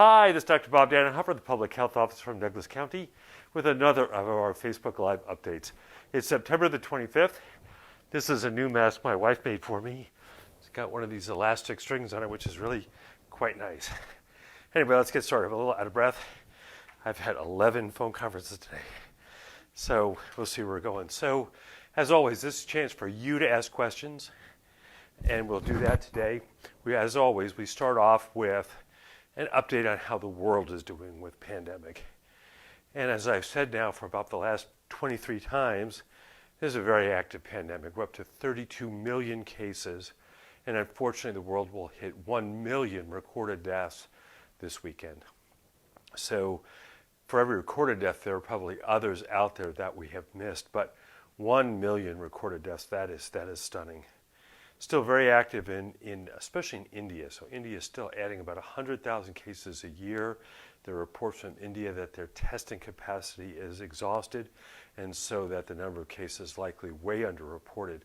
Hi, this is Dr. Bob Dannenhoffer, the Public Health Officer from Douglas County, with another of our Facebook Live updates. It's September the 25th. This is a new mask my wife made for me. It's got one of these elastic strings on it, which is really quite nice. Anyway, let's get started. I'm a little out of breath. I've had 11 phone conferences today, so we'll see where we're going. So, as always, this is a chance for you to ask questions, and we'll do that today. As always, we start off with an update on how the world is doing with pandemic. And as I've said now for about the last 23 times, this is a very active pandemic. We're up to 32 million cases, and unfortunately the world will hit 1 million recorded deaths this weekend. So for every recorded death, there are probably others out there that we have missed, but 1 million recorded deaths, that is stunning. Still very active especially in India. So India is still adding about 100,000 cases a year. There are reports from India that their testing capacity is exhausted, and so that the number of cases likely way underreported.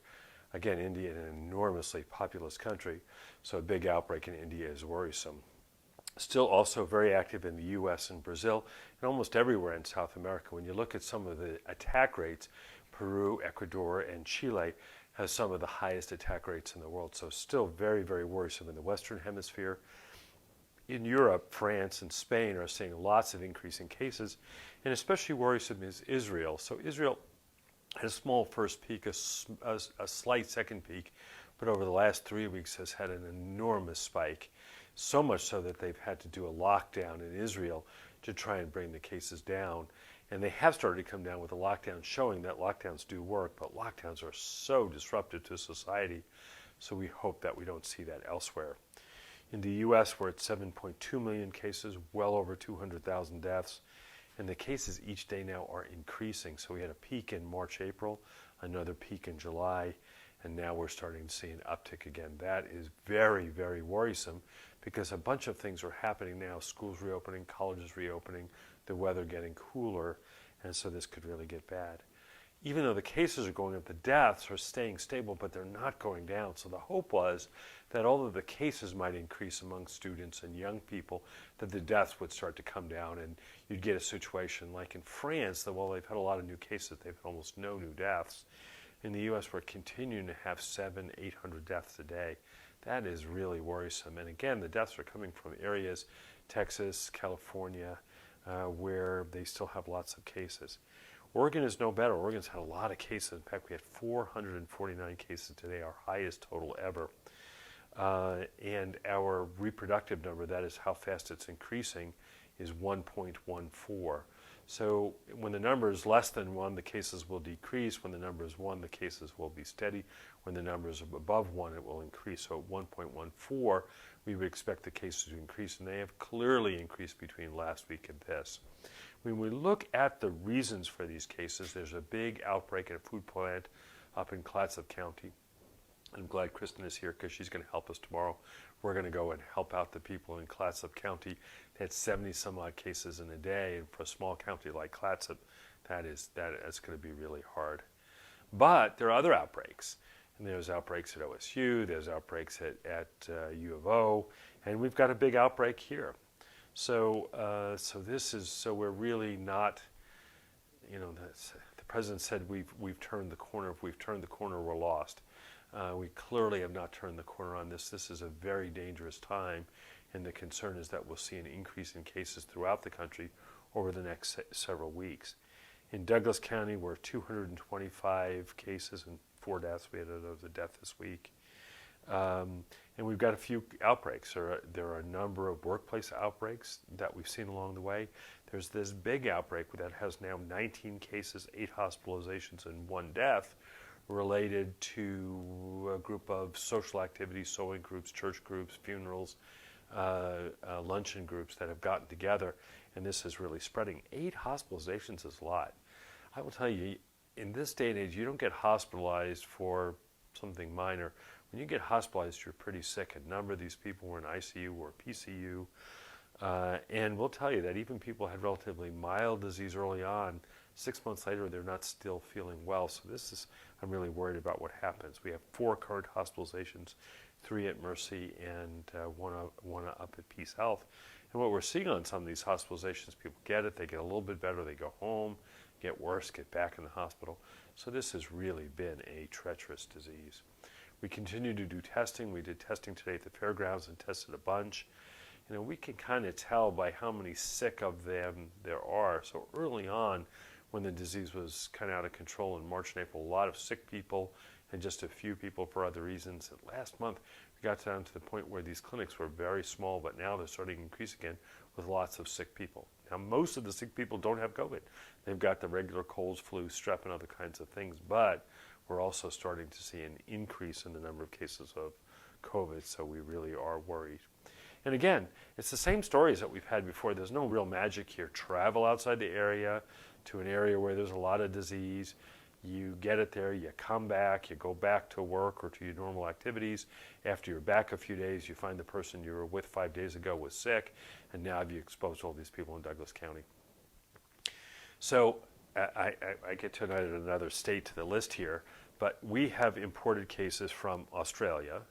Again, India is an enormously populous country, so a big outbreak in India is worrisome. Still also very active in the U.S. and Brazil, and almost everywhere in South America. When you look at some of the attack rates, Peru, Ecuador, and Chile has some of the highest attack rates in the world. So still very, very worrisome in the Western Hemisphere. In Europe, France and Spain are seeing lots of increasing cases, and especially worrisome is Israel. So Israel had a small first peak, a slight second peak, but over the last 3 weeks has had an enormous spike, so much so that they've had to do a lockdown in Israel to try and bring the cases down. And they have started to come down with a lockdown, showing that lockdowns do work, but lockdowns are so disruptive to society, so we hope that we don't see that elsewhere. In the U.S., we're at 7.2 million cases, well over 200,000 deaths, and the cases each day now are increasing. So we had a peak in March, April, another peak in July, and now we're starting to see an uptick again. That is very, very worrisome because a bunch of things are happening now. Schools reopening, colleges reopening, the weather getting cooler, and so this could really get bad. Even though the cases are going up, the deaths are staying stable, but they're not going down. So the hope was that although the cases might increase among students and young people, that the deaths would start to come down, and you'd get a situation like in France, that while they've had a lot of new cases, they've had almost no new deaths. In the U.S., we're continuing to have 700-800 deaths a day. That is really worrisome. And again, the deaths are coming from areas, Texas, California, where they still have lots of cases. Oregon is no better. Oregon's had a lot of cases. In fact, we had 449 cases today, our highest total ever. And our reproductive number, that is how fast it's increasing, is 1.14. So when the number is less than 1, the cases will decrease. When the number is 1, the cases will be steady. When the number is above 1, it will increase. So at 1.14, we would expect the cases to increase, and they have clearly increased between last week and this. When we look at the reasons for these cases, there's a big outbreak at a food plant up in Clatsop County. I'm glad Kristen is here because she's going to help us tomorrow. We're going to go and help out the people in Clatsop County. They had 70 some odd cases in a day, and for a small county like Clatsop, that's going to be really hard. But there are other outbreaks, and there's outbreaks at OSU, there's outbreaks at U of O, and we've got a big outbreak here. So we're really not, the president said we've turned the corner. If we've turned the corner, we're lost. We clearly have not turned the corner on this. This is a very dangerous time, and the concern is that we'll see an increase in cases throughout the country over the next several weeks. In Douglas County, we're 225 cases and 4 deaths. We had another death this week. And we've got a few outbreaks. There are a number of workplace outbreaks that we've seen along the way. There's this big outbreak that has now 19 cases, 8 hospitalizations, and 1 death related to a group of social activities, sewing groups, church groups, funerals, luncheon groups that have gotten together, and this is really spreading. 8 hospitalizations is a lot. I will tell you, in this day and age, you don't get hospitalized for something minor. When you get hospitalized, you're pretty sick. A number of these people were in ICU or PCU, and we'll tell you that even people had relatively mild disease early on, 6 months later, they're not still feeling well. So I'm really worried about what happens. We have 4 current hospitalizations, 3 at Mercy and one up at Peace Health. And what we're seeing on some of these hospitalizations, people get it, they get a little bit better, they go home, get worse, get back in the hospital. So this has really been a treacherous disease. We continue to do testing. We did testing today at the fairgrounds and tested a bunch. We can kind of tell by how many sick of them there are. So early on, when the disease was kind of out of control in March and April, a lot of sick people and just a few people for other reasons. And last month, we got down to the point where these clinics were very small, but now they're starting to increase again with lots of sick people. Now, most of the sick people don't have COVID. They've got the regular colds, flu, strep, and other kinds of things, but we're also starting to see an increase in the number of cases of COVID, so we really are worried. And again, it's the same stories that we've had before. There's no real magic here. Travel outside the area to an area where there's a lot of disease. You get it there, you come back, you go back to work or to your normal activities. After you're back a few days, you find the person you were with 5 days ago was sick, and now you've exposed all these people in Douglas County. So I get to add another state to the list here, but we have imported cases from Australia,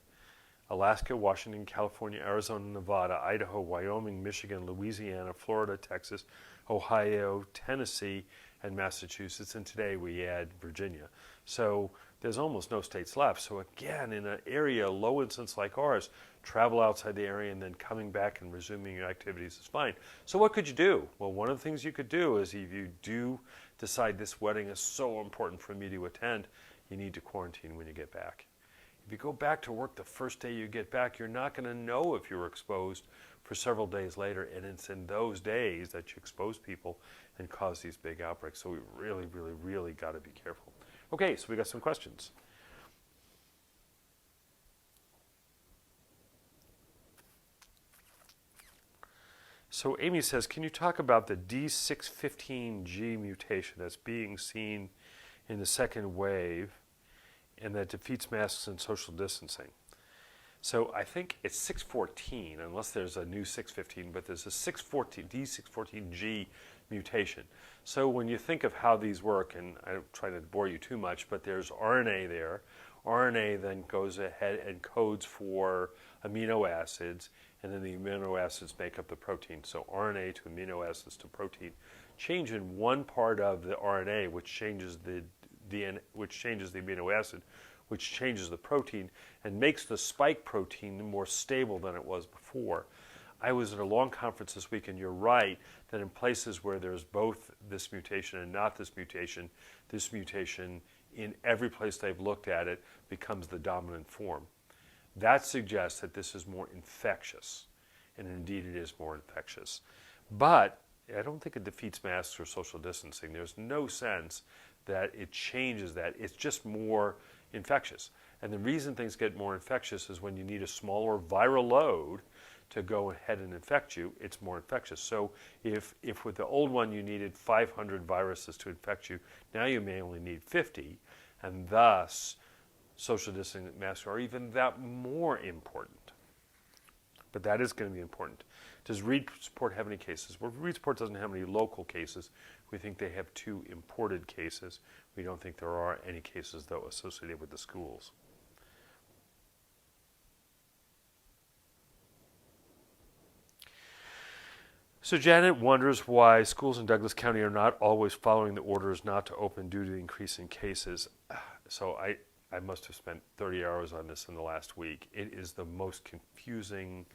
Alaska, Washington, California, Arizona, Nevada, Idaho, Wyoming, Michigan, Louisiana, Florida, Texas, Ohio, Tennessee, and Massachusetts, and today we add Virginia. So there's almost no states left. So again, in an area low incidence like ours, travel outside the area and then coming back and resuming your activities is fine. So what could you do? Well, one of the things you could do is if you do decide this wedding is so important for me to attend, you need to quarantine when you get back. If you go back to work the first day you get back, you're not going to know if you were exposed for several days later, and it's in those days that you expose people and cause these big outbreaks. So we really, really, really got to be careful. Okay, so we got some questions. So Amy says, can you talk about the D615G mutation that's being seen in the second wave and that defeats masks and social distancing? So I think it's 614, unless there's a new 615, but there's a D614G mutation. So when you think of how these work, and I don't try to bore you too much, but there's RNA there. RNA then goes ahead and codes for amino acids, and then the amino acids make up the protein. So RNA to amino acids to protein change in one part of the RNA, which changes the DNA, which changes the amino acid, which changes the protein and makes the spike protein more stable than it was before. I was at a long conference this week, and you're right that in places where there's both this mutation and not this mutation in every place they've looked at it becomes the dominant form. That suggests that this is more infectious, and indeed it is more infectious. But I don't think it defeats masks or social distancing. There's no sense that it changes that. It's just more infectious. And the reason things get more infectious is when you need a smaller viral load to go ahead and infect you, it's more infectious. So if with the old one you needed 500 viruses to infect you, now you may only need 50, and thus social distancing masks are even that more important. But that is going to be important. Does Reedsport have any cases? Well, Reedsport doesn't have any local cases. We think they have 2 imported cases. We don't think there are any cases, though, associated with the schools. So Janet wonders why schools in Douglas County are not always following the orders not to open due to the increase in cases. So I must have spent 30 hours on this in the last week. It is the most confusing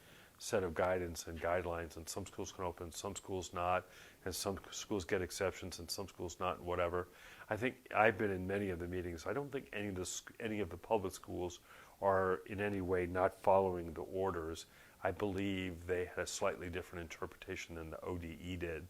set of guidance and guidelines, and some schools can open, some schools not, and some schools get exceptions and some schools not, and whatever. I think I've been in many of the meetings. I don't think any of the public schools are in any way not following the orders. I believe they had a slightly different interpretation than the ODE did.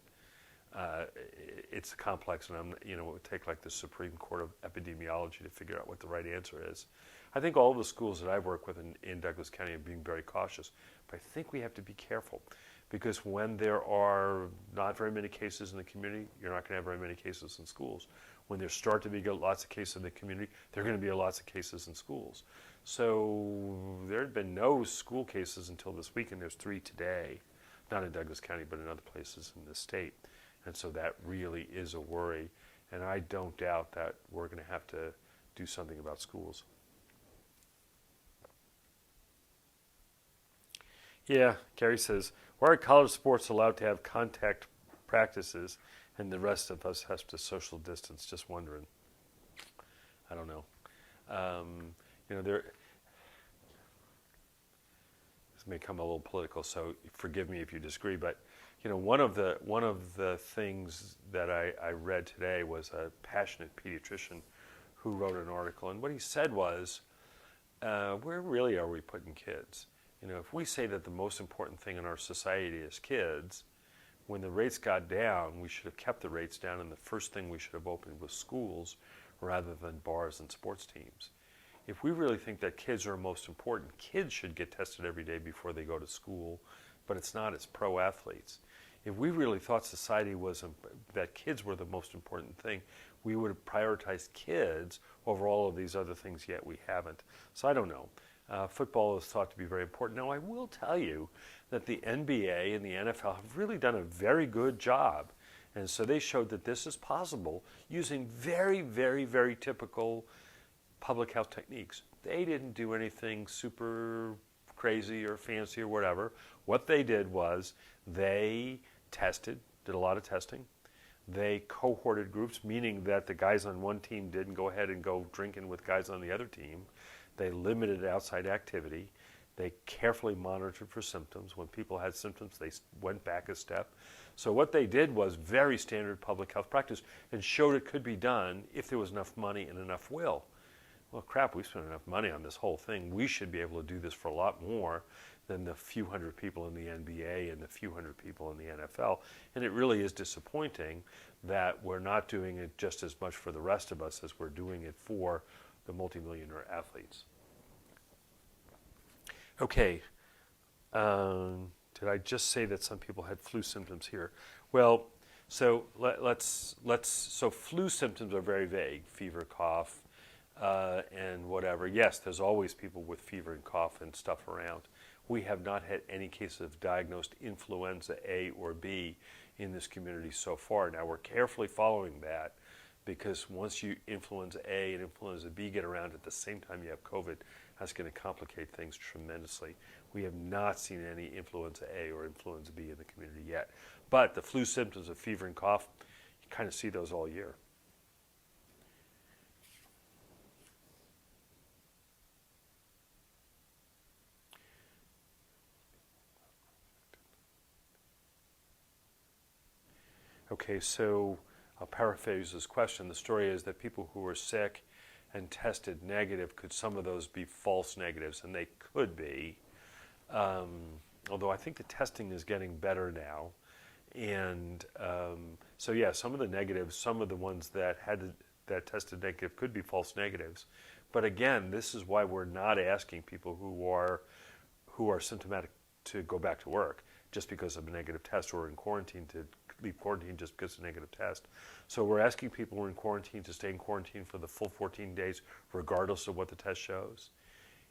It's complex, and it would take like the Supreme Court of Epidemiology to figure out what the right answer is. I think all of the schools that I've worked with in Douglas County are being very cautious, but I think we have to be careful because when there are not very many cases in the community, you're not going to have very many cases in schools. When there start to be lots of cases in the community, there are going to be lots of cases in schools. So there had been no school cases until this week, and there's 3 today, not in Douglas County, but in other places in the state. And so that really is a worry, and I don't doubt that we're going to have to do something about schools. Yeah, Gary says, Why are college sports allowed to have contact practices and the rest of us have to social distance? Just wondering. I don't know. This may come a little political, so forgive me if you disagree. But one of the things that I read today was a passionate pediatrician who wrote an article, and what he said was, where really are we putting kids? If we say that the most important thing in our society is kids, when the rates got down, we should have kept the rates down, and the first thing we should have opened was schools rather than bars and sports teams. If we really think that kids are most important, kids should get tested every day before they go to school, but it's not, it's pro athletes. If we really thought society was that kids were the most important thing, we would have prioritized kids over all of these other things, yet we haven't. So I don't know. Football is thought to be very important. Now, I will tell you that the NBA and the NFL have really done a very good job. And so they showed that this is possible using very, very, very typical public health techniques. They didn't do anything super crazy or fancy or whatever. What they did was they tested, did a lot of testing. They cohorted groups, meaning that the guys on one team didn't go ahead and go drinking with guys on the other team. They limited outside activity. They carefully monitored for symptoms. When people had symptoms, they went back a step. So what they did was very standard public health practice and showed it could be done if there was enough money and enough will. Well, crap, we spent enough money on this whole thing. We should be able to do this for a lot more than the few hundred people in the NBA and the few hundred people in the NFL. And it really is disappointing that we're not doing it just as much for the rest of us as we're doing it for the multimillionaire athletes. Okay, did I just say that some people had flu symptoms here? Well, so so flu symptoms are very vague, fever, cough, and whatever. Yes, there's always people with fever and cough and stuff around. We have not had any cases of diagnosed influenza A or B in this community so far. Now, we're carefully following that because once influenza A and influenza B get around at the same time you have COVID, that's going to complicate things tremendously. We have not seen any influenza A or influenza B in the community yet. But the flu symptoms of fever and cough, you kind of see those all year. Okay, so I'll paraphrase this question. The story is that people who were sick and tested negative, could some of those be false negatives? And they could be, although I think the testing is getting better now. And so yeah, some of the negatives, some of the ones that tested negative could be false negatives. But again, this is why we're not asking people who are symptomatic to go back to work just because of a negative test, or in quarantine to leave quarantine just because of a negative test. So we're asking people who are in quarantine to stay in quarantine for the full 14 days, regardless of what the test shows.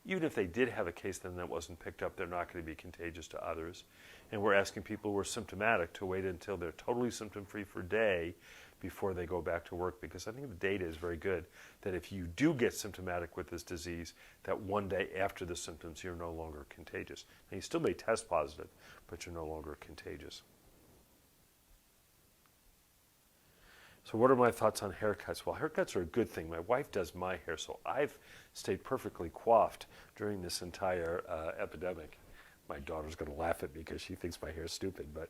Even if they did have a case then that wasn't picked up, they're not going to be contagious to others. And we're asking people who are symptomatic to wait until they're totally symptom-free for a day before they go back to work, because I think the data is very good that if you do get symptomatic with this disease, that one day after the symptoms, you're no longer contagious. Now, you still may test positive, but you're no longer contagious. So what are my thoughts on haircuts? Well, haircuts are a good thing. My wife does my hair, so I've stayed perfectly coiffed during this entire epidemic. My daughter's going to laugh at me because she thinks my hair is stupid, but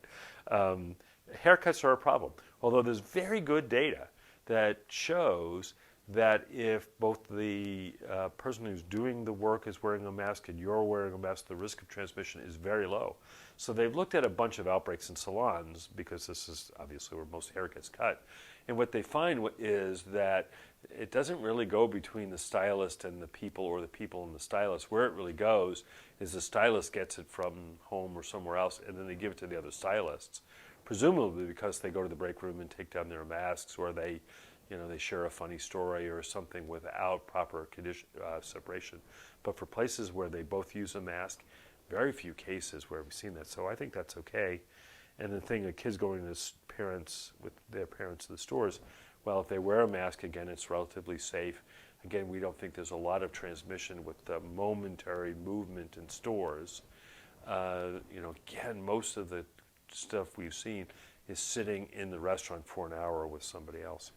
haircuts are a problem. Although there's very good data that shows that if both the person who's doing the work is wearing a mask and you're wearing a mask, the risk of transmission is very low. So they've looked at a bunch of outbreaks in salons, because this is obviously where most hair gets cut. And what they find is that it doesn't really go between the stylist and the people, or the people and the stylist. Where it really goes is the stylist gets it from home or somewhere else, and then they give it to the other stylists, presumably because they go to the break room and take down their masks, or they share a funny story or something without proper separation. But for places where they both use a mask, very few cases where we've seen that. So I think that's okay. And the thing, kids going with their parents to the stores, well, if they wear a mask, again, it's relatively safe. Again, we don't think there's a lot of transmission with the momentary movement in stores. Again, most of the stuff we've seen is sitting in the restaurant for an hour with somebody else.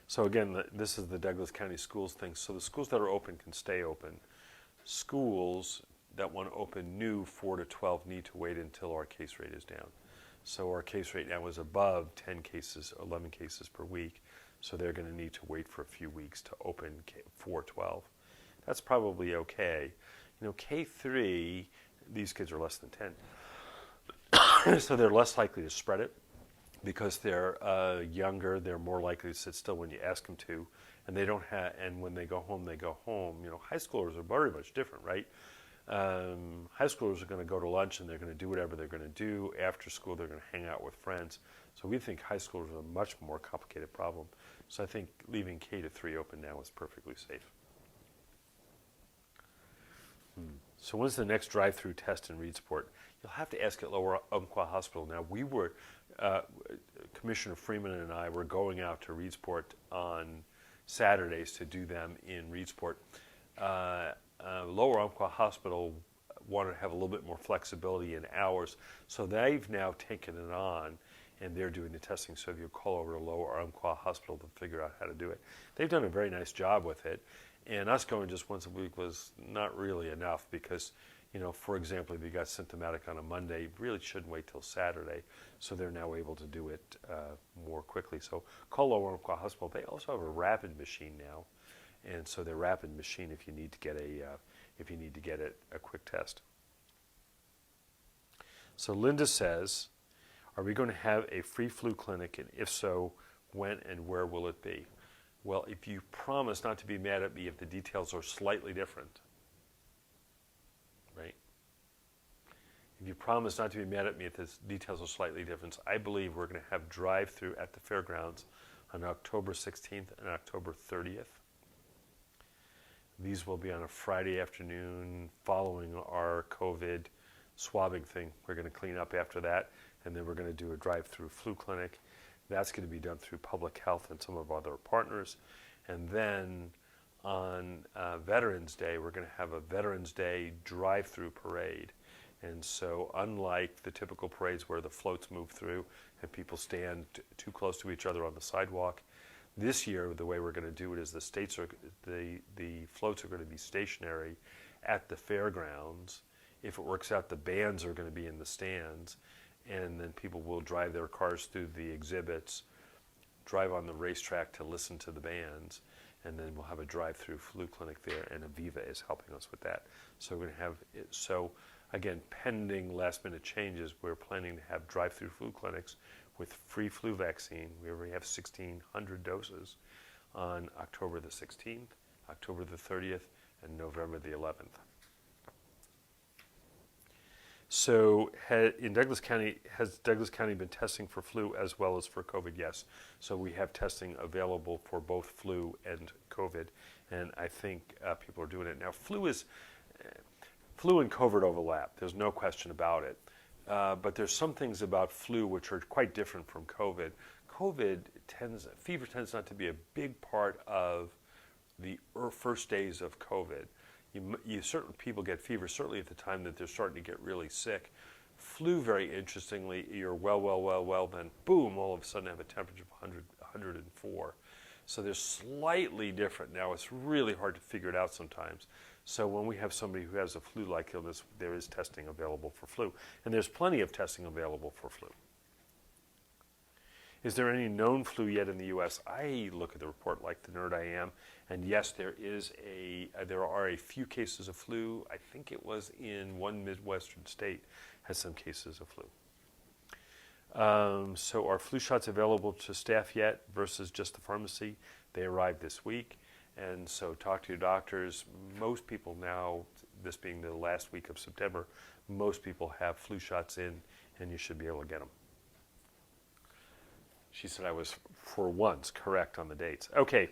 So again, this is the Douglas County Schools thing. So the schools that are open can stay open. Schools that want to open new 4 to 12 need to wait until our case rate is down. So our case rate now is above 10 cases, 11 cases per week. So they're going to need to wait for a few weeks to open 412. That's probably okay. K3, these kids are less than 10. So they're less likely to spread it because they're younger. They're more likely to sit still when you ask them to. And they don't have, and when they go home, they go home. High schoolers are very much different, right? High schoolers are going to go to lunch and they're going to do whatever they're going to do. After school, they're going to hang out with friends. So we think high schoolers are a much more complicated problem. So I think leaving K to 3 open now is perfectly safe. So when's the next drive-through test in Reedsport? You'll have to ask at Lower Umpqua Hospital. Now, we were, Commissioner Freeman and I were going out to Reedsport on Saturdays to do them in Reedsport. Lower Umpqua Hospital wanted to have a little bit more flexibility in hours, so they've now taken it on, and they're doing the testing. So if you call over to Lower Umpqua Hospital to figure out how to do it, they've done a very nice job with it. And us going just once a week was not really enough because, for example, if you got symptomatic on a Monday, you really shouldn't wait till Saturday. So they're now able to do it more quickly. So call Lower Umpqua Hospital. They also have a rapid machine now, and so their rapid machine if you need to get a quick test. So Linda says, are we going to have a free flu clinic, and if so, when and where will it be? Well, if you promise not to be mad at me if the details are slightly different, right? If you promise not to be mad at me if the details are slightly different, I believe we're going to have drive-through at the fairgrounds on October 16th and October 30th. These will be on a Friday afternoon following our COVID swabbing thing. We're going to clean up after that, and then we're going to do a drive-through flu clinic. That's going to be done through Public Health and some of our other partners. And then on Veterans Day, we're going to have a Veterans Day drive-through parade. And so unlike the typical parades where the floats move through and people stand too close to each other on the sidewalk, this year the way we're going to do it is the floats are going to be stationary at the fairgrounds. If it works out, the bands are going to be in the stands. And then people will drive their cars through the exhibits, drive on the racetrack to listen to the bands, and then we'll have a drive-through flu clinic there, and Aviva is helping us with that. So we're going to have it. So again, pending last-minute changes, we're planning to have drive-through flu clinics with free flu vaccine. We already have 1,600 doses on October the 16th, October the 30th, and November the 11th. So in Douglas County, has Douglas County been testing for flu as well as for COVID? Yes. So we have testing available for both flu and COVID, and I think people are doing it. Now, flu and COVID overlap. There's no question about it. But there's some things about flu which are quite different from COVID. Fever tends not to be a big part of the first days of COVID. Certain people get fever, certainly at the time that they're starting to get really sick. Flu, very interestingly, you're well, then boom, all of a sudden have a temperature of 104. So they're slightly different. Now, it's really hard to figure it out sometimes. So when we have somebody who has a flu-like illness, there is testing available for flu. And there's plenty of testing available for flu. Is there any known flu yet in the U.S.? I look at the report like the nerd I am, and yes, there are a few cases of flu. I think it was in one Midwestern state has some cases of flu. So are flu shots available to staff yet versus just the pharmacy? They arrived this week, and so talk to your doctors. Most people now, this being the last week of September, most people have flu shots in, and you should be able to get them. She said I was, for once, correct on the dates. Okay,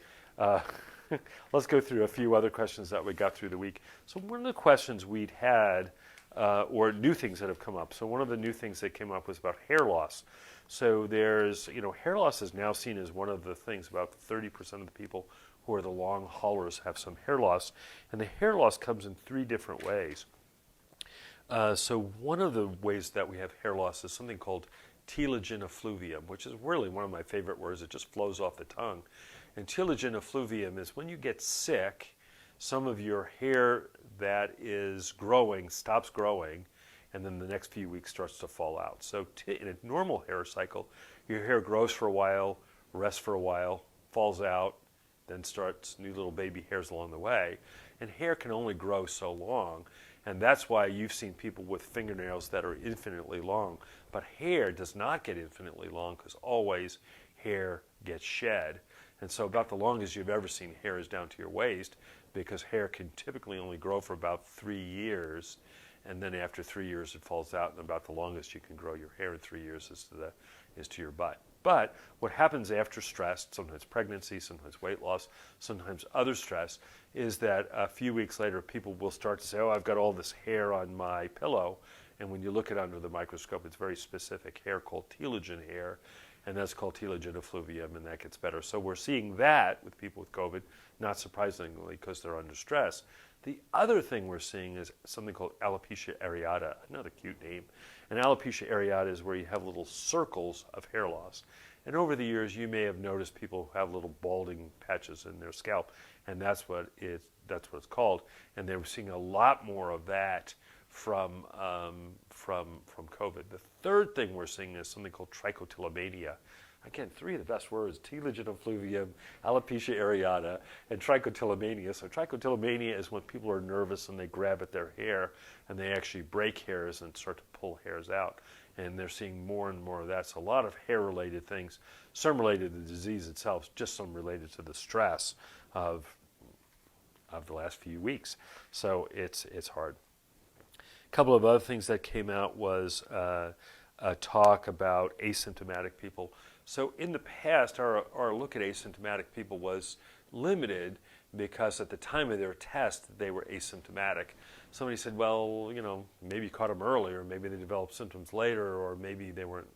let's go through a few other questions that we got through the week. So one of the questions we'd had, or new things that have come up. So one of the new things that came up was about hair loss. So there's, hair loss is now seen as one of the things. About 30% of the people who who are the long haulers have some hair loss. And the hair loss comes in 3 different ways. So one of the ways that we have hair loss is something called telogen effluvium, which is really one of my favorite words. It just flows off the tongue. And telogen effluvium is when you get sick, some of your hair that is growing stops growing, and then the next few weeks starts to fall out. So in a normal hair cycle, your hair grows for a while, rests for a while, falls out, then starts new little baby hairs along the way. And hair can only grow so long. And that's why you've seen people with fingernails that are infinitely long. But hair does not get infinitely long because always hair gets shed. And so about the longest you've ever seen hair is down to your waist, because hair can typically only grow for about 3 years. And then after 3 years it falls out, and about the longest you can grow your hair in 3 years is to your butt. But what happens after stress, sometimes pregnancy, sometimes weight loss, sometimes other stress, is that a few weeks later people will start to say, oh, I've got all this hair on my pillow. And when you look at it under the microscope, it's very specific hair called telogen hair, and that's called telogen effluvium, and that gets better. So we're seeing that with people with COVID, not surprisingly, because they're under stress. The other thing we're seeing is something called alopecia areata, another cute name. And alopecia areata is where you have little circles of hair loss. And over the years, you may have noticed people who have little balding patches in their scalp, and that's what it's called. And they were seeing a lot more of that from COVID. The third thing we're seeing is something called trichotillomania. Again, 3 of the best words: telogen effluvium, alopecia areata, and trichotillomania. So trichotillomania is when people are nervous and they grab at their hair and they actually break hairs and start to pull hairs out. And they're seeing more and more of that. So a lot of hair-related things, some related to the disease itself, just some related to the stress of the last few weeks. So it's hard. A couple of other things that came out was a talk about asymptomatic people. So in the past, our look at asymptomatic people was limited because at the time of their test, they were asymptomatic. Somebody said, well, maybe you caught them earlier, maybe they developed symptoms later, or maybe they weren't,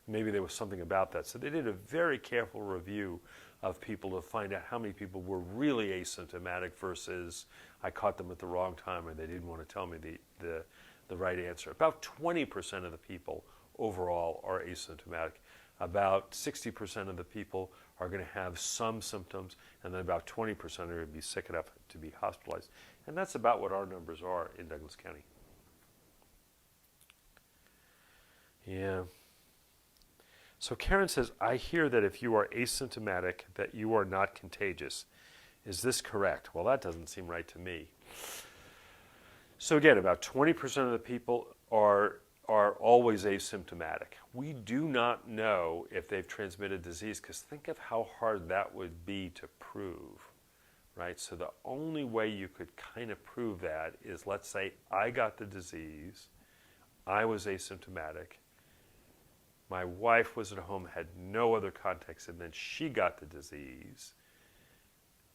maybe there was something about that. So they did a very careful review of people to find out how many people were really asymptomatic versus I caught them at the wrong time and they didn't want to tell me the right answer. About 20% of the people overall are asymptomatic. About 60% of the people are going to have some symptoms, and then about 20% are going to be sick enough to be hospitalized. And that's about what our numbers are in Douglas County. Yeah. So Karen says, I hear that if you are asymptomatic, that you are not contagious. Is this correct? Well, that doesn't seem right to me. So again, about 20% of the people are always asymptomatic. We do not know if they've transmitted disease, because think of how hard that would be to prove, right? So the only way you could kind of prove that is, let's say I got the disease, I was asymptomatic, my wife was at home, had no other contacts, and then she got the disease,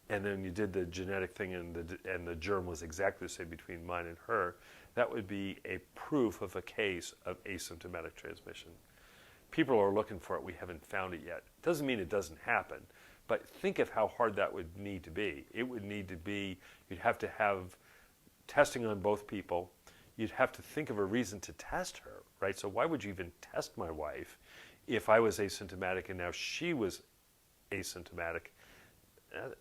and then you did the genetic thing and the germ was exactly the same between mine and her. That would be a proof of a case of asymptomatic transmission. People are looking for it. We haven't found it yet. Doesn't mean it doesn't happen, but think of how hard that would need to be. It would need to be, you'd have to have testing on both people. You'd have to think of a reason to test her, right? So why would you even test my wife if I was asymptomatic and now she was asymptomatic?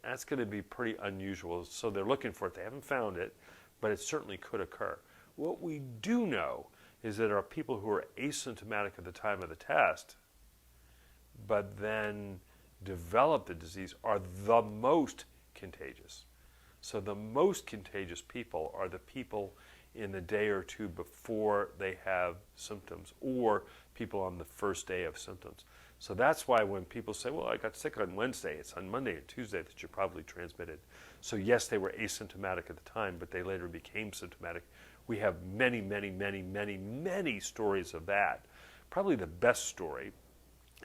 That's going to be pretty unusual. So they're looking for it. They haven't found it, but it certainly could occur. What we do know is that there are people who are asymptomatic at the time of the test, but then develop the disease, are the most contagious. So the most contagious people are the people in the day or two before they have symptoms, or people on the first day of symptoms. So that's why when people say, well, I got sick on Wednesday, it's on Monday and Tuesday that you're probably transmitted. So yes, they were asymptomatic at the time, but they later became symptomatic. We have many, many, many, many, many stories of that. Probably the best story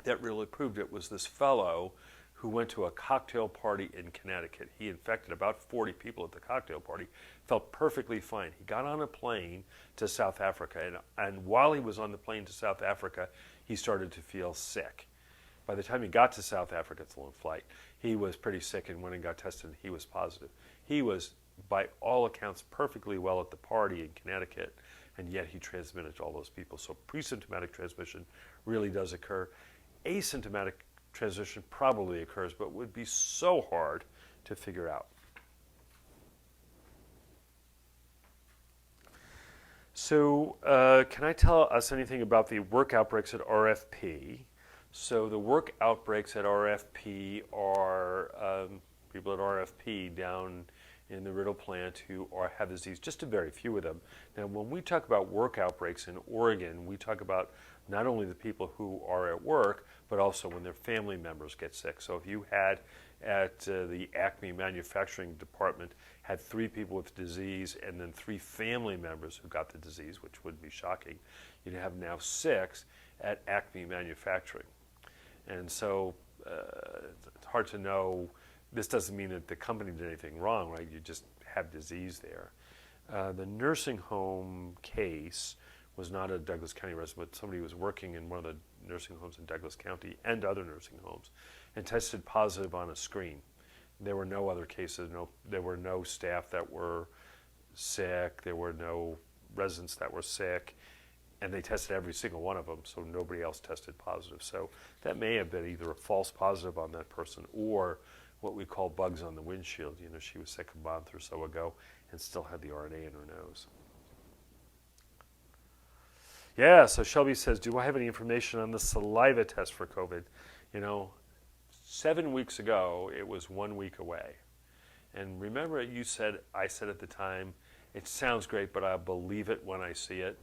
that really proved it was this fellow who went to a cocktail party in Connecticut. He infected about 40 people at the cocktail party, felt perfectly fine. He got on a plane to South Africa, and while he was on the plane to South Africa, he started to feel sick. By the time he got to South Africa, it's a long flight, He was pretty sick and went and got tested, and he was positive. He was, by all accounts, perfectly well at the party in Connecticut, and yet he transmitted to all those people. So pre-symptomatic transmission really does occur. Asymptomatic transmission probably occurs, but would be so hard to figure out. So can I tell us anything about the work outbreaks at RFP? So the work outbreaks at RFP are people at RFP down in the Riddle plant who have disease, just a very few of them. Now, when we talk about work outbreaks in Oregon, we talk about not only the people who are at work, but also when their family members get sick. So if you had at the Acme manufacturing department had 3 people with disease and then 3 family members who got the disease, which would be shocking, you'd have now 6 at Acme manufacturing. And so it's hard to know. This doesn't mean that the company did anything wrong, right? You just have disease there. The nursing home case was not a Douglas County resident, but somebody who was working in one of the nursing homes in Douglas County and other nursing homes and tested positive on a screen. There were no other cases. There were no staff that were sick. There were no residents that were sick. And they tested every single one of them, so nobody else tested positive. So that may have been either a false positive on that person or what we call bugs on the windshield. You know, she was sick a month or so ago and still had the RNA in her nose. Yeah, so Shelby says, do I have any information on the saliva test for COVID? You know, 7 weeks ago, it was 1 week away. And remember I said at the time, it sounds great, but I'll believe it when I see it.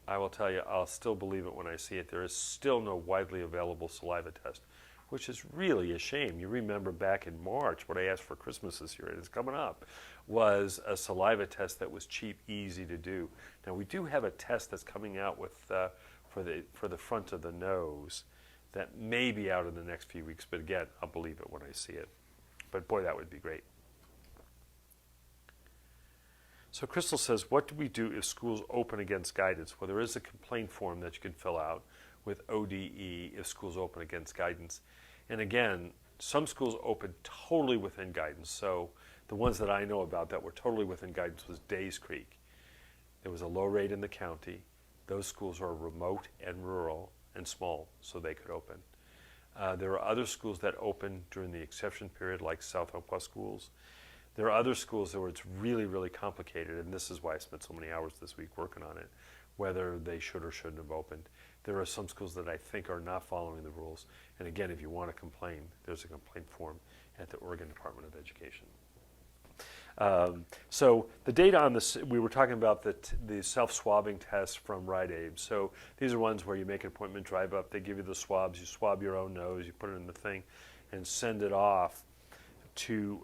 I will tell you, I'll still believe it when I see it. There is still no widely available saliva test, which is really a shame. You remember back in March, what I asked for Christmas this year, and it's coming up, was a saliva test that was cheap, easy to do. Now, we do have a test that's coming out with for the front of the nose that may be out in the next few weeks, but again, I'll believe it when I see it. But boy, that would be great. So Crystal says, what do we do if schools open against guidance? Well, there is a complaint form that you can fill out with ODE if schools open against guidance. And again, some schools open totally within guidance. So the ones that I know about that were totally within guidance was Days Creek. There was a low rate in the county. Those schools are remote and rural and small, so they could open. There are other schools that open during the exception period, like South Umpqua schools. There are other schools where it's really, really complicated, and this is why I spent so many hours this week working on it, whether they should or shouldn't have opened. There are some schools that I think are not following the rules. And again, if you want to complain, there's a complaint form at the Oregon Department of Education. So the data on this, we were talking about the self-swabbing tests from Rite Aid. So these are ones where you make an appointment, drive up, they give you the swabs, you swab your own nose, you put it in the thing, and send it off to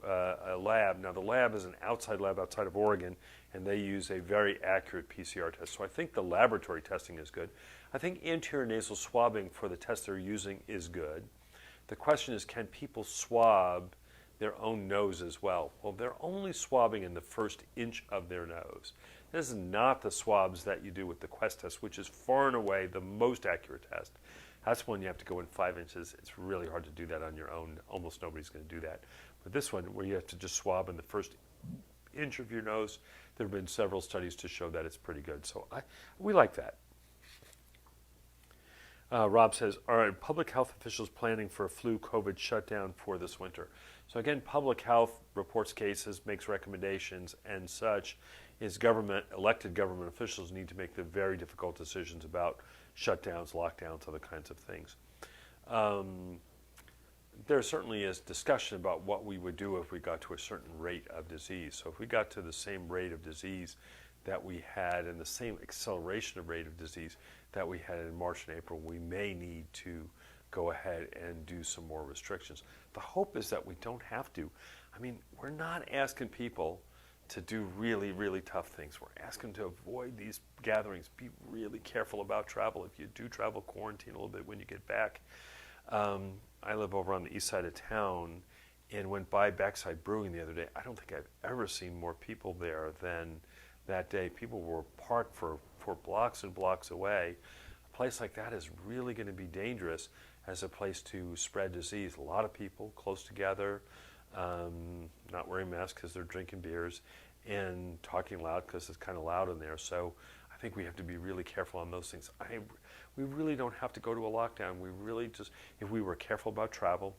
a lab. Now the lab is an outside lab outside of Oregon, and they use a very accurate PCR test. So I think the laboratory testing is good. I think anterior nasal swabbing for the test they're using is good. The question is, can people swab their own nose as well? Well, they're only swabbing in the first inch of their nose. This is not the swabs that you do with the Quest test, which is far and away the most accurate test. That's when you have to go in 5 inches. It's really hard to do that on your own. Almost nobody's going to do that. But this one, where you have to just swab in the first inch of your nose, there have been several studies to show that it's pretty good. So we like that. Rob says, are public health officials planning for a flu COVID shutdown for this winter? So again, public health reports cases, makes recommendations, and such is elected government officials need to make the very difficult decisions about shutdowns, lockdowns, other kinds of things. There certainly is discussion about what we would do if we got to a certain rate of disease. So if we got to the same rate of disease that we had and the same acceleration of rate of disease that we had in March and April, we may need to go ahead and do some more restrictions. The hope is that we don't have to. I mean, we're not asking people to do really, really tough things. We're asking to avoid these gatherings. Be really careful about travel. If you do travel, quarantine a little bit when you get back. I live over on the east side of town and went by Backside Brewing the other day. I don't think I've ever seen more people there than that day. People were parked for blocks and blocks away. A place like that is really going to be dangerous. as a place to spread disease. A lot of people close together, not wearing masks because they're drinking beers, and talking loud because it's kind of loud in there. So I think we have to be really careful on those things. We really don't have to go to a lockdown. We really just, if we were careful about travel,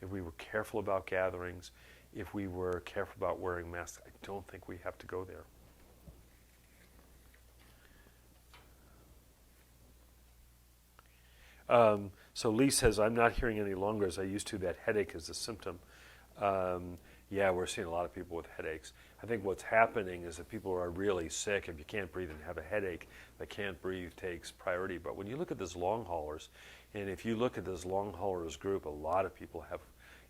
if we were careful about gatherings, if we were careful about wearing masks, I don't think we have to go there. So Lee says, I'm not hearing any longer as I used to. That headache is a symptom. Yeah, we're seeing a lot of people with headaches. I think what's happening is that people are really sick. If you can't breathe and have a headache, the can't breathe takes priority. But when you look at these long haulers, and if you look at this long haulers group, a lot of people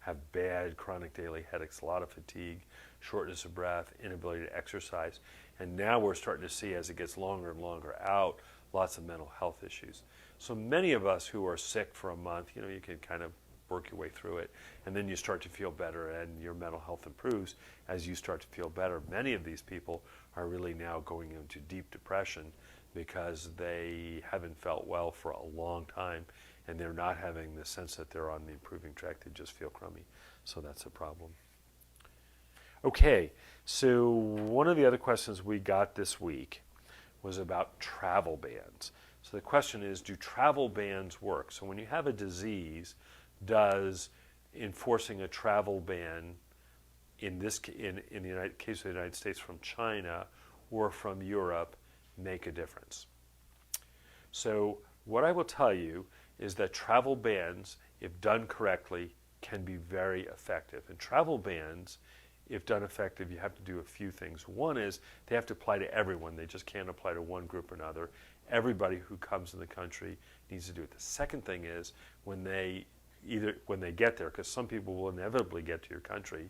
have bad chronic daily headaches, a lot of fatigue, shortness of breath, inability to exercise. And now we're starting to see, as it gets longer and longer out, lots of mental health issues. So many of us who are sick for a month, you can kind of work your way through it, and then you start to feel better and your mental health improves as you start to feel better. Many of these people are really now going into deep depression because they haven't felt well for a long time, and they're not having the sense that they're on the improving track. They just feel crummy. So that's a problem. Okay, so one of the other questions we got this week was about travel bans. So the question is, do travel bans work? So when you have a disease, does enforcing a travel ban in the case of the United States from China or from Europe make a difference? So what I will tell you is that travel bans, if done correctly, can be very effective. And travel bans, if done effective, you have to do a few things. One is they have to apply to everyone. They just can't apply to one group or another. Everybody who comes in the country needs to do it. The second thing is when they get there, because some people will inevitably get to your country,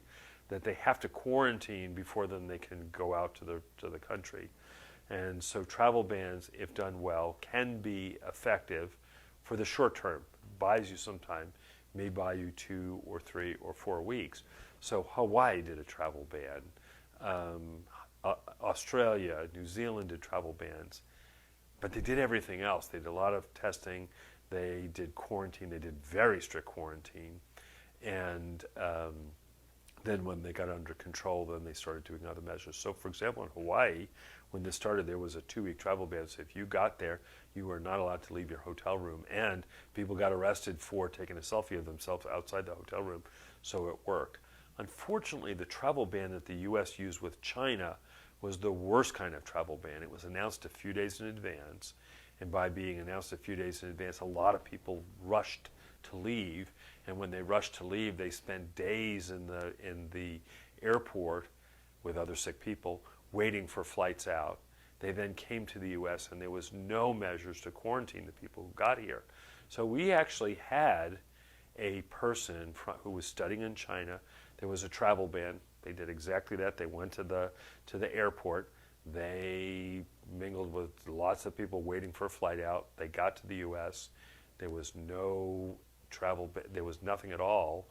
that they have to quarantine before then they can go out to the country. And so travel bans, if done well, can be effective for the short term. Buys you some time, may buy you 2 or 3 or 4 weeks. So Hawaii did a travel ban. Australia, New Zealand did travel bans. But they did everything else. They did a lot of testing. They did quarantine. They did very strict quarantine. And then when they got under control, then they started doing other measures. So, for example, in Hawaii, when this started, there was a 2-week travel ban. So if you got there, you were not allowed to leave your hotel room. And people got arrested for taking a selfie of themselves outside the hotel room. So it worked. Unfortunately, the travel ban that the U.S. used with China was the worst kind of travel ban. It was announced a few days in advance, and by being announced a few days in advance, a lot of people rushed to leave, and when they rushed to leave, they spent days in the airport with other sick people waiting for flights out. They then came to the U.S., and there was no measures to quarantine the people who got here. So we actually had a person who was studying in China. There was a travel ban. They did exactly that. They went to the airport. They mingled with lots of people waiting for a flight out. They got to the U.S. There was no travel. There was nothing at all.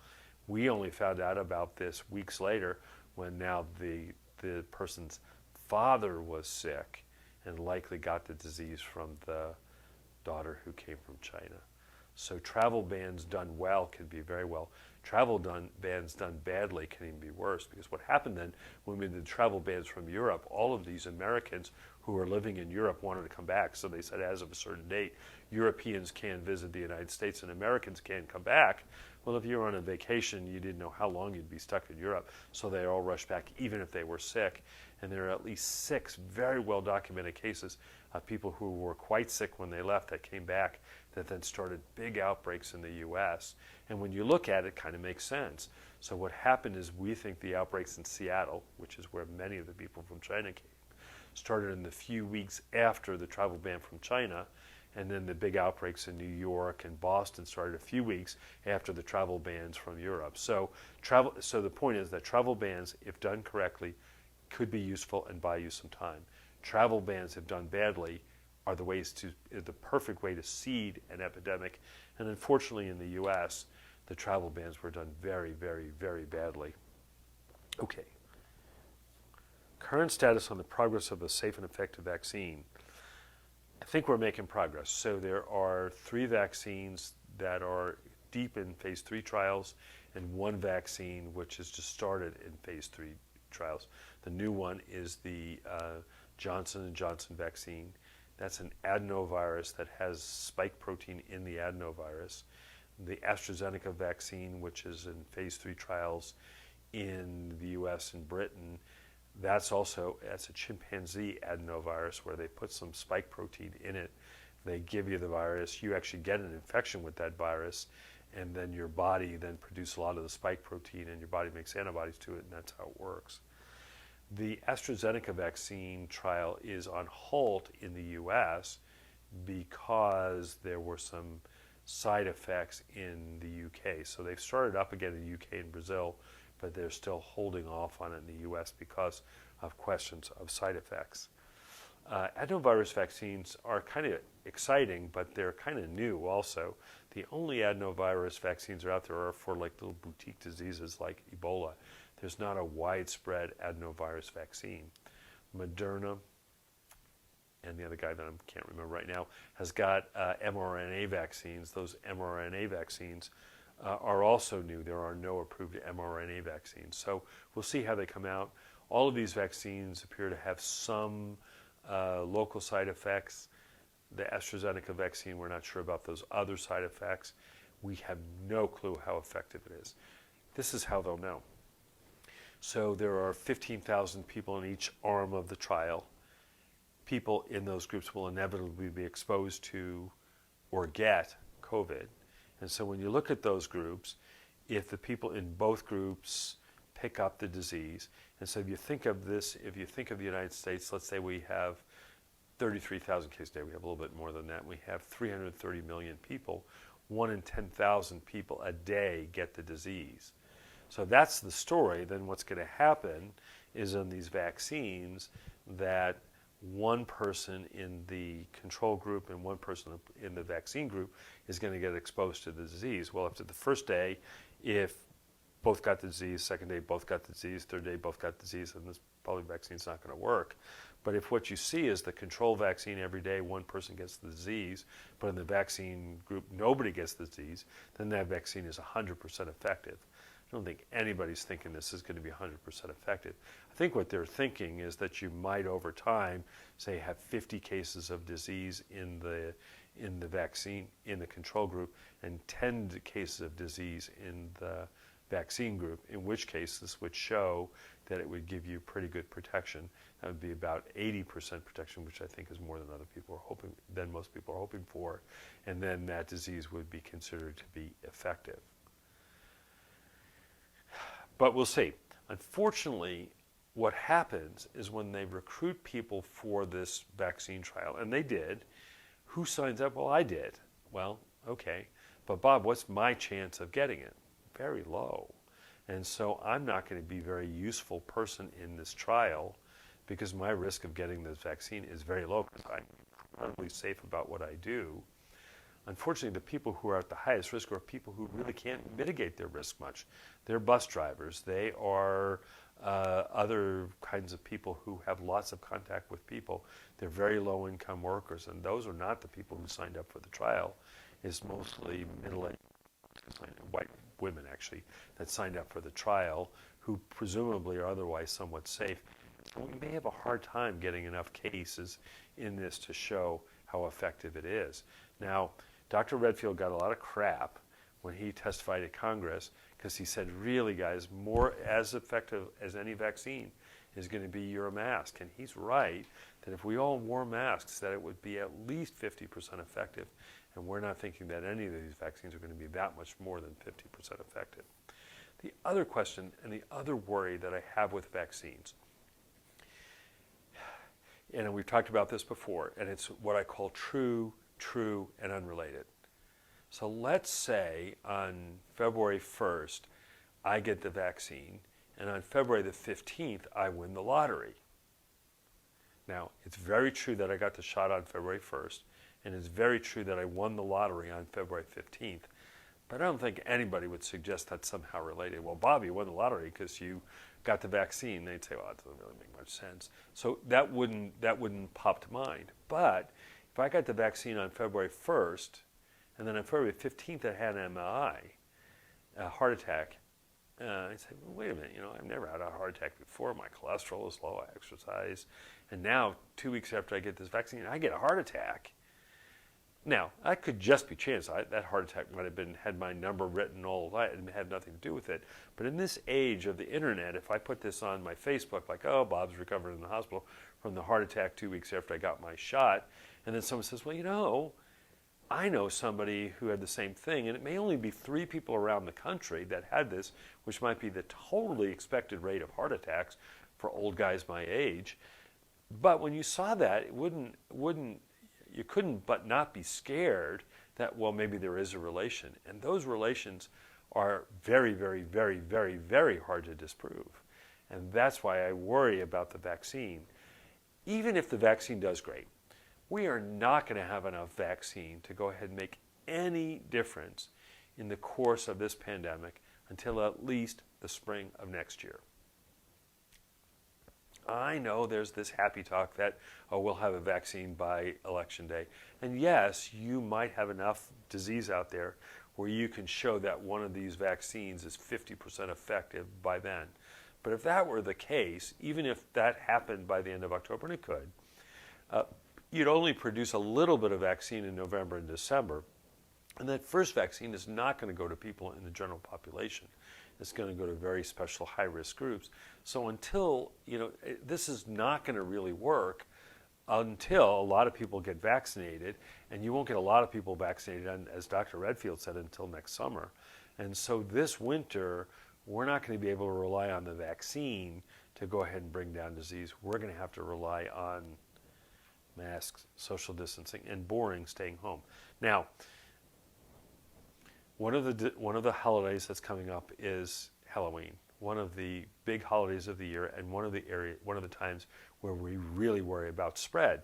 We only found out about this weeks later when now the person's father was sick and likely got the disease from the daughter who came from China. So travel bans done well can be very well. Bans done badly can even be worse, because what happened then when we did travel bans from Europe, all of these Americans who were living in Europe wanted to come back. So they said as of a certain date, Europeans can visit the United States and Americans can't come back. Well, if you were on a vacation, you didn't know how long you'd be stuck in Europe. So they all rushed back, even if they were sick. And there are at least 6 very well documented cases of people who were quite sick when they left that came back, that then started big outbreaks in the U.S. And when you look at it, it kind of makes sense. So what happened is we think the outbreaks in Seattle, which is where many of the people from China came, started in the few weeks after the travel ban from China, and then the big outbreaks in New York and Boston started a few weeks after the travel bans from Europe. So the point is that travel bans, if done correctly, could be useful and buy you some time. Travel bans, if done badly, are the perfect way to seed an epidemic. And unfortunately in the U.S., the travel bans were done very, very, very badly. Okay. Current status on the progress of a safe and effective vaccine. I think we're making progress. So there are 3 vaccines that are deep in phase 3 trials, and one vaccine which has just started in phase 3 trials. The new one is the Johnson & Johnson vaccine. That's an adenovirus that has spike protein in the adenovirus. The AstraZeneca vaccine, which is in phase 3 trials in the US and Britain, that's a chimpanzee adenovirus where they put some spike protein in it. They give you the virus, you actually get an infection with that virus, and then your body then produces a lot of the spike protein and your body makes antibodies to it, and that's how it works. The AstraZeneca vaccine trial is on halt in the US because there were some side effects in the UK. So they've started up again in the UK and Brazil, but they're still holding off on it in the US because of questions of side effects. Adenovirus vaccines are kind of exciting, but they're kind of new also. The only adenovirus vaccines that are out there are for like little boutique diseases like Ebola. There's not a widespread adenovirus vaccine. Moderna and the other guy that I can't remember right now has got mRNA vaccines. Those mRNA vaccines are also new. There are no approved mRNA vaccines. So we'll see how they come out. All of these vaccines appear to have some local side effects. The AstraZeneca vaccine, we're not sure about those other side effects. We have no clue how effective it is. This is how they'll know. So there are 15,000 people in each arm of the trial. People in those groups will inevitably be exposed to or get COVID. And so when you look at those groups, if the people in both groups pick up the disease, and so if you think of this, if you think of the United States, let's say we have 33,000 cases a day, we have a little bit more than that, we have 330 million people, 1 in 10,000 people a day get the disease. So that's the story. Then what's going to happen is in these vaccines that one person in the control group and one person in the vaccine group is going to get exposed to the disease. Well, after the first day, if both got the disease, second day both got the disease, third day both got the disease, then this probably vaccine's not going to work. But if what you see is the control vaccine every day, one person gets the disease, but in the vaccine group nobody gets the disease, then that vaccine is 100% effective. I don't think anybody's thinking this is going to be 100% effective. I think what they're thinking is that you might over time, say, have 50 cases of disease in the vaccine, in the control group, and 10 cases of disease in the vaccine group, in which case this would show that it would give you pretty good protection. That would be about 80% protection, which I think is more than most people are hoping for, and then that disease would be considered to be effective. But we'll see. Unfortunately, what happens is when they recruit people for this vaccine trial, and they did, who signs up? Well, I did. Well, okay. But Bob, what's my chance of getting it? Very low. And so I'm not going to be a very useful person in this trial because my risk of getting this vaccine is very low because I'm incredibly safe about what I do. Unfortunately, the people who are at the highest risk are people who really can't mitigate their risk much. They're bus drivers. They are other kinds of people who have lots of contact with people. They're very low-income workers, and those are not the people who signed up for the trial. It's mostly middle-aged white women, actually, that signed up for the trial, who presumably are otherwise somewhat safe. So we may have a hard time getting enough cases in this to show how effective it is. Now, Dr. Redfield got a lot of crap when he testified at Congress because he said, really, guys, more as effective as any vaccine is going to be your mask. And he's right that if we all wore masks, that it would be at least 50% effective. And we're not thinking that any of these vaccines are going to be that much more than 50% effective. The other question and the other worry that I have with vaccines, and we've talked about this before, and it's what I call true, and unrelated. So let's say on February 1st, I get the vaccine, and on February the 15th, I win the lottery. Now, it's very true that I got the shot on February 1st, and it's very true that I won the lottery on February 15th, but I don't think anybody would suggest that's somehow related. Well, Bob, you won the lottery because you got the vaccine. They'd say, well, that doesn't really make much sense. So that wouldn't pop to mind. But if I got the vaccine on February 1st And then on February 15th, I had an MI, a heart attack. I said, well, wait a minute, I've never had a heart attack before. My cholesterol is low, I exercise. And now, 2 weeks after I get this vaccine, I get a heart attack. Now, that could just be chance. That heart attack might have had my number written all that and had nothing to do with it. But in this age of the internet, if I put this on my Facebook, like, oh, Bob's recovered in the hospital from the heart attack 2 weeks after I got my shot, and then someone says, well, I know somebody who had the same thing, and it may only be 3 people around the country that had this, which might be the totally expected rate of heart attacks for old guys my age. But when you saw that, you couldn't but not be scared that, well, maybe there is a relation. And those relations are very, very, very, very, very hard to disprove. And that's why I worry about the vaccine. Even if the vaccine does great, we are not going to have enough vaccine to go ahead and make any difference in the course of this pandemic until at least the spring of next year. I know there's this happy talk that, we'll have a vaccine by Election Day. And yes, you might have enough disease out there where you can show that one of these vaccines is 50% effective by then. But if that were the case, even if that happened by the end of October, and it could, you'd only produce a little bit of vaccine in November and December. And that first vaccine is not going to go to people in the general population. It's going to go to very special high-risk groups. So until, this is not going to really work until a lot of people get vaccinated, and you won't get a lot of people vaccinated, as Dr. Redfield said, until next summer. And so this winter, we're not going to be able to rely on the vaccine to go ahead and bring down disease. We're going to have to rely on masks, social distancing, and boring staying home. Now, one of the holidays that's coming up is Halloween, one of the big holidays of the year, and one of the times where we really worry about spread.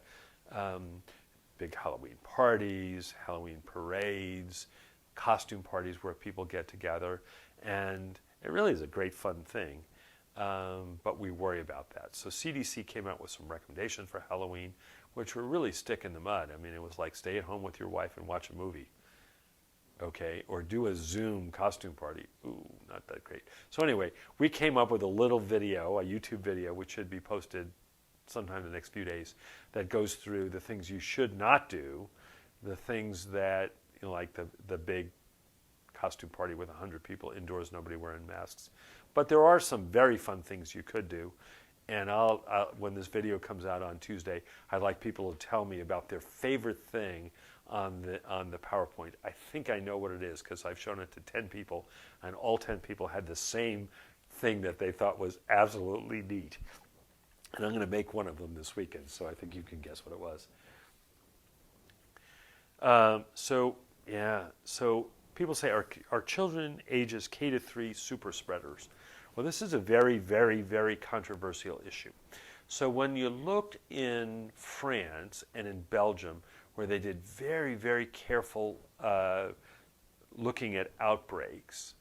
Big Halloween parties, Halloween parades, costume parties where people get together, and it really is a great fun thing. But we worry about that. So CDC came out with some recommendations for Halloween, which were really stick in the mud. I mean, it was like stay at home with your wife and watch a movie. Okay, or do a Zoom costume party. Ooh, not that great. So anyway, we came up with a little video, a YouTube video, which should be posted sometime in the next few days, that goes through the things you should not do, the things that, like the big costume party with 100 people indoors, nobody wearing masks. But there are some very fun things you could do. And when this video comes out on Tuesday, I'd like people to tell me about their favorite thing on the PowerPoint. I think I know what it is because I've shown it to 10 people, and all 10 people had the same thing that they thought was absolutely neat. And I'm going to make one of them this weekend, so I think you can guess what it was. So people say, are children ages K to 3 super spreaders? Well, this is a very, very, very controversial issue. So when you looked in France and in Belgium, where they did very, very careful looking at outbreaks,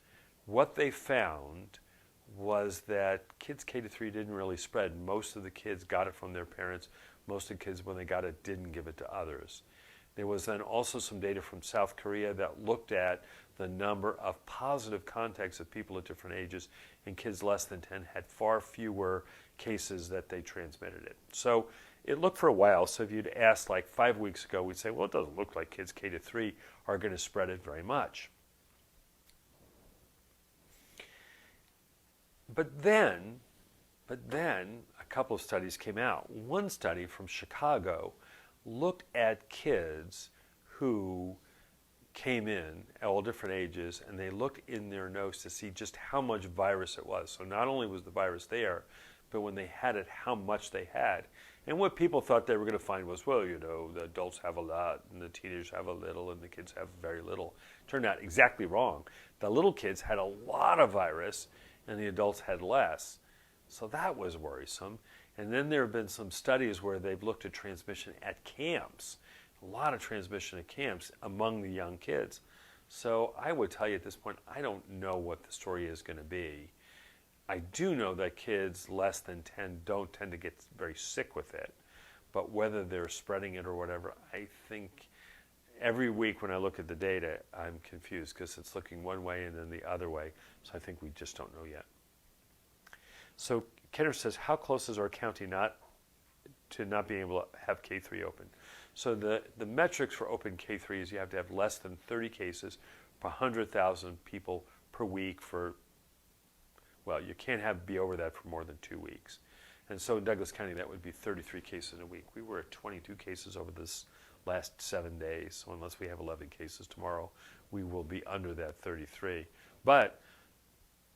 what they found was that kids K to 3 didn't really spread. Most of the kids got it from their parents. Most of the kids, when they got it, didn't give it to others. There was then also some data from South Korea that looked at the number of positive contacts of people at different ages, and kids less than 10 had far fewer cases that they transmitted it. So it looked for a while. So if you'd asked like 5 weeks ago, we'd say, well, it doesn't look like kids K to 3 are going to spread it very much. But then a couple of studies came out. One study from Chicago looked at kids who came in at all different ages, and they looked in their nose to see just how much virus it was. So not only was the virus there, but when they had it, how much they had. And what people thought they were going to find was, well, the adults have a lot, and the teenagers have a little, and the kids have very little. Turned out exactly wrong. The little kids had a lot of virus, and the adults had less. So that was worrisome. And then there have been some studies where they've looked at transmission at camps. A lot of transmission at camps among the young kids. So I would tell you at this point, I don't know what the story is going to be. I do know that kids less than 10 don't tend to get very sick with it. But whether they're spreading it or whatever, I think every week when I look at the data, I'm confused because it's looking one way and then the other way. So I think we just don't know yet. So Kenner says, how close is our county to not being able to have K3 open? So the metrics for open K3 is you have to have less than 30 cases per 100,000 people per week for, well, you can't be over that for more than 2 weeks. And so in Douglas County, that would be 33 cases a week. We were at 22 cases over this last 7 days. So unless we have 11 cases tomorrow, we will be under that 33. But,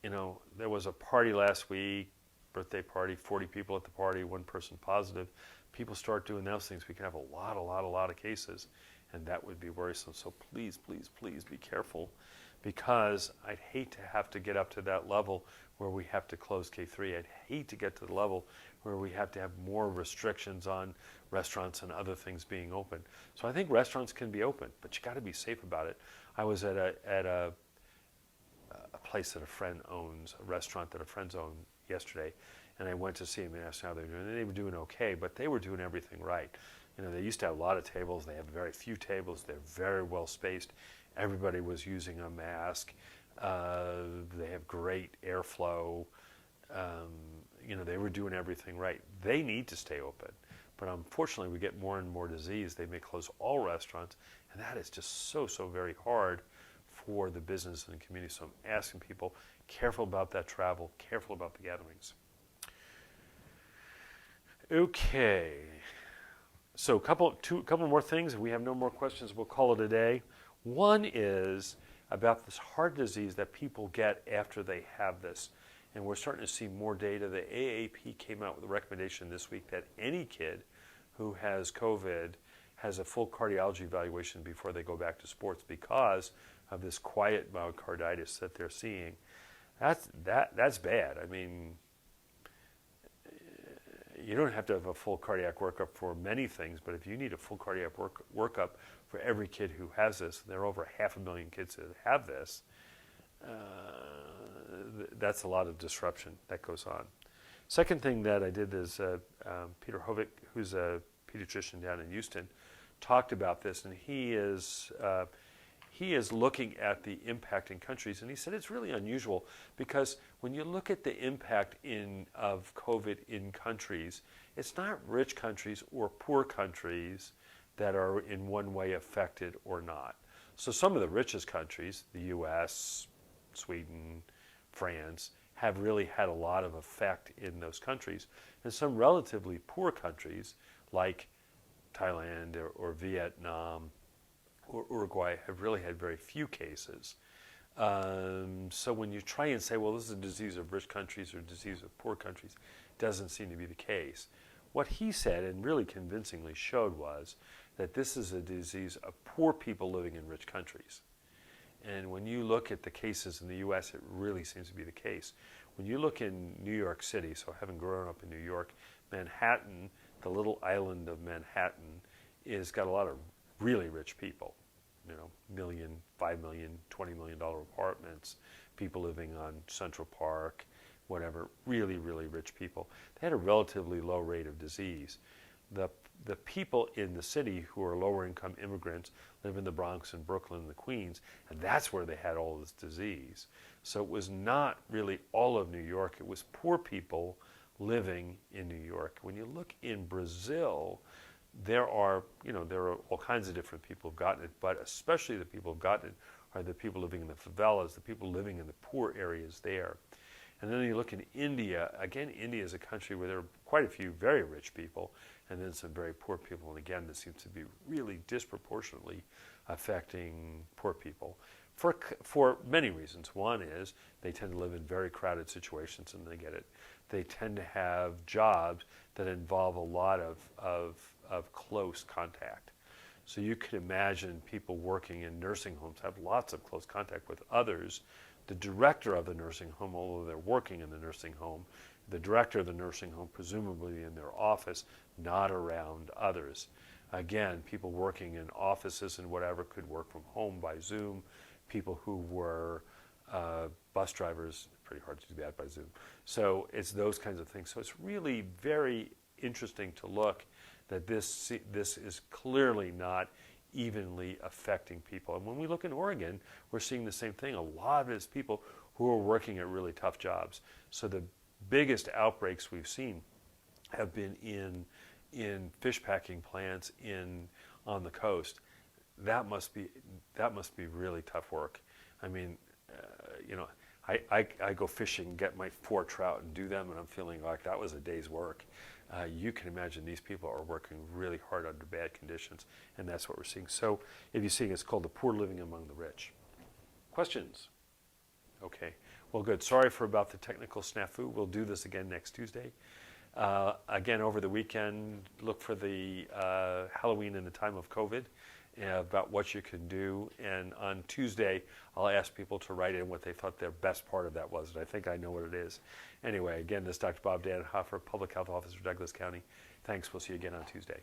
you know, there was a party last week, birthday party, 40 people at the party, one person positive. People start doing those things, we can have a lot of cases, and that would be worrisome. So please, please, please be careful, because I'd hate to have to get up to that level where we have to close K3. I'd hate to get to the level where we have to have more restrictions on restaurants and other things being open. So I think restaurants can be open, but you got to be safe about it. I was at a place that a friend owns, a restaurant that a friend's own yesterday, and I went to see them and asked how they were doing. And they were doing okay, but they were doing everything right. You know, they used to have a lot of tables. They have very few tables. They're very well spaced. Everybody was using a mask. They have great airflow. You know, they were doing everything right. They need to stay open. But unfortunately, we get more and more disease. They may close all restaurants, and that is just so very hard for the business and the community. So I'm asking people, careful about that travel, careful about the gatherings. Okay. So a couple more things. If we have no more questions, we'll call it a day. One is about this heart disease that people get after they have this. And we're starting to see more data. The AAP came out with a recommendation this week that any kid who has COVID has a full cardiology evaluation before they go back to sports because of this quiet myocarditis that they're seeing. That's bad. I mean, you don't have to have a full cardiac workup for many things, but if you need a full cardiac workup for every kid who has this, there are over 500,000 kids that have this, that's a lot of disruption that goes on. Second thing that I did is Peter Hovick, who's a pediatrician down in Houston, talked about this, and he is looking at the impact in countries, and he said it's really unusual because when you look at the impact of COVID in countries, it's not rich countries or poor countries that are in one way affected or not. So some of the richest countries, the US, Sweden, France, have really had a lot of effect in those countries. And some relatively poor countries like Thailand or Vietnam or Uruguay have really had very few cases. So when you try and say, well, this is a disease of rich countries or disease of poor countries, it doesn't seem to be the case. What he said, and really convincingly showed, was that this is a disease of poor people living in rich countries. And when you look at the cases in the US, it really seems to be the case. When you look in New York City, so having grown up in New York, Manhattan, the little island of Manhattan, is got a lot of really rich people, you know, $1 million, $5 million, $20 million apartments, people living on Central Park, whatever, really, really rich people. They had a relatively low rate of disease. The people in the city who are lower income immigrants live in the Bronx and Brooklyn and the Queens, and that's where they had all this disease. So it was not really all of New York, it was poor people living in New York. When you look in Brazil, there are all kinds of different people who've gotten it, but especially the people who've gotten it are the people living in the favelas, the people living in the poor areas there. And then you look in India, again, India is a country where there are quite a few very rich people and then some very poor people. And again, this seems to be really disproportionately affecting poor people for many reasons. One is they tend to live in very crowded situations and they get it. They tend to have jobs that involve a lot of close contact. So you could imagine people working in nursing homes have lots of close contact with others. The director of the nursing home, although they're working in the nursing home, the director of the nursing home presumably in their office, not around others. Again, people working in offices and whatever could work from home by Zoom. People who were bus drivers, pretty hard to do that by Zoom. So it's those kinds of things. So it's really very interesting to look that this is clearly not evenly affecting people. And when we look in Oregon, we're seeing the same thing. A lot of it is people who are working at really tough jobs. So the biggest outbreaks we've seen have been in fish packing plants on the coast. That must be really tough work. I mean, I go fishing, get my 4 trout and do them, and I'm feeling like that was a day's work. You can imagine these people are working really hard under bad conditions, and that's what we're seeing. So if you see, it's called the poor living among the rich. Questions? Okay. Well, good. Sorry about the technical snafu. We'll do this again next Tuesday. Again, over the weekend, look for the Halloween in the time of COVID, about what you can do. And on Tuesday, I'll ask people to write in what they thought their best part of that was. And I think I know what it is. Anyway, again, this is Dr. Bob Dannenhoffer, Public Health Officer, Douglas County. Thanks. We'll see you again on Tuesday.